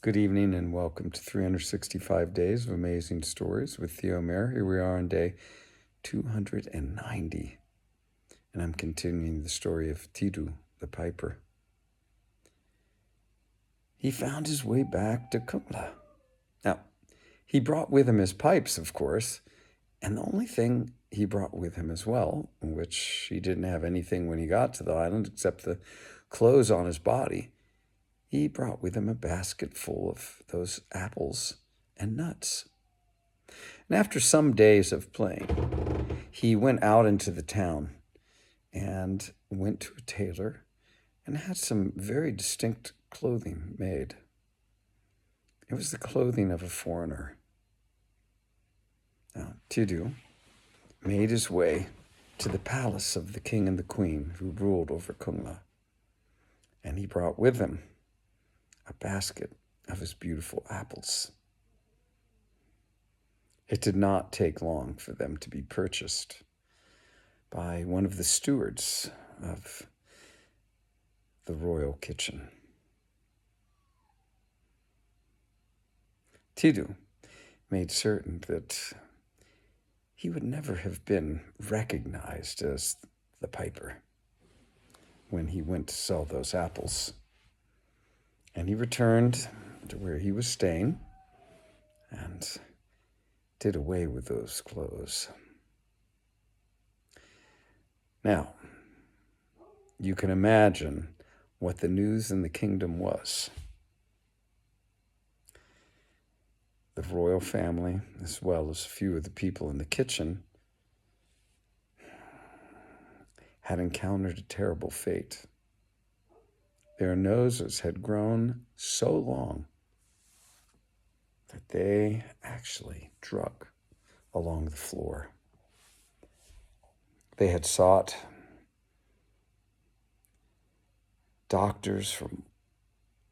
Good evening and welcome to 365 Days of Amazing Stories with Theo Mayer. Here we are on day 290, and I'm continuing the story of Tiidu the Piper. He found his way back to Kumla. Now, he brought with him his pipes, of course, and the only thing he brought with him as well, which he didn't have anything when he got to the island except the clothes on his body, he brought with him a basket full of those apples and nuts. And after some days of playing, he went out into the town and went to a tailor and had some very distinct clothing made. It was the clothing of a foreigner. Now, Tiidu made his way to the palace of the king and the queen who ruled over Kumla, and he brought with him a basket of his beautiful apples. It did not take long for them to be purchased by one of the stewards of the royal kitchen. Tiidu made certain that he would never have been recognized as the piper when he went to sell those apples. And he returned to where he was staying and did away with those clothes. Now, you can imagine what the news in the kingdom was. The royal family, as well as a few of the people in the kitchen, had encountered a terrible fate. Their noses had grown so long that they actually drug along the floor. They had sought doctors from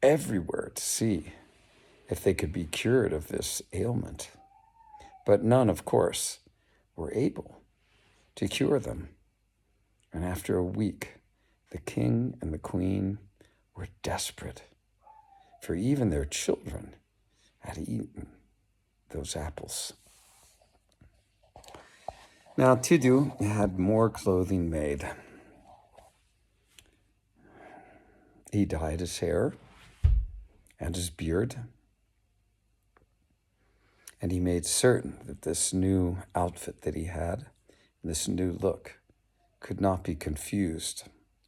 everywhere to see if they could be cured of this ailment, but none, of course, were able to cure them. And after a week, the king and the queen were desperate, for even their children had eaten those apples. Now, Tiidu had more clothing made. He dyed his hair and his beard, and he made certain that this new outfit that he had, this new look, could not be confused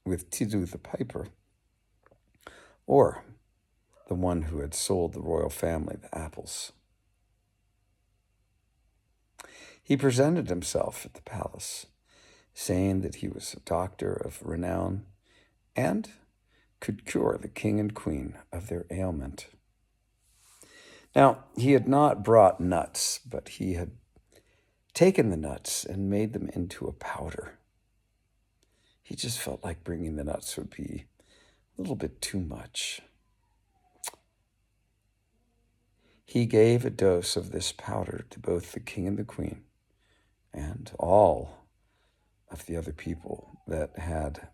with Tiidu the Piper, or the one who had sold the royal family the apples. He presented himself at the palace, saying that he was a doctor of renown and could cure the king and queen of their ailment. Now, he had not brought nuts, but he had taken the nuts and made them into a powder. He just felt like bringing the nuts would be a little bit too much. He gave a dose of this powder to both the king and the queen and all of the other people that had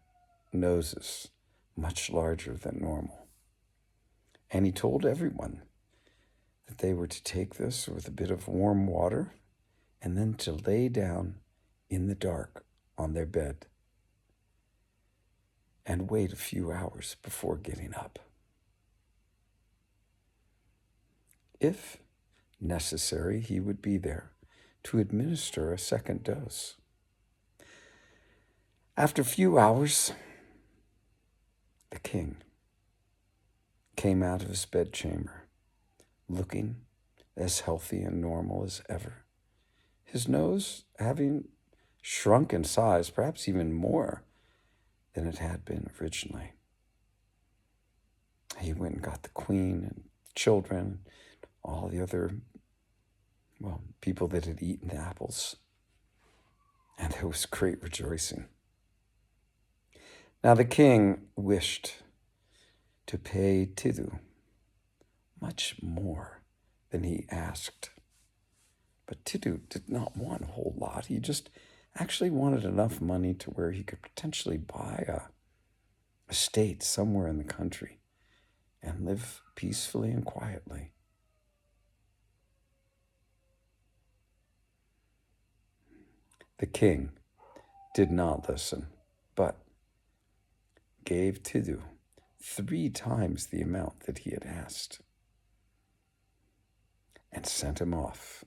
noses much larger than normal. And he told everyone that they were to take this with a bit of warm water and then to lay down in the dark on their bed and wait a few hours before getting up. If necessary, he would be there to administer a second dose. After a few hours, the king came out of his bedchamber, looking as healthy and normal as ever, his nose having shrunk in size, perhaps even more than it had been originally. He went and got the queen and children, all the other, people that had eaten the apples, and there was great rejoicing. Now the king wished to pay Tiidu much more than he asked. But Tiidu did not want a whole lot. He just actually wanted enough money to where he could potentially buy a estate somewhere in the country and live peacefully and quietly. The king did not listen, but gave Tiidu 3 times the amount that he had asked and sent him off.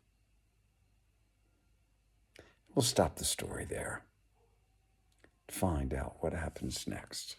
We'll stop the story there. Find out what happens next.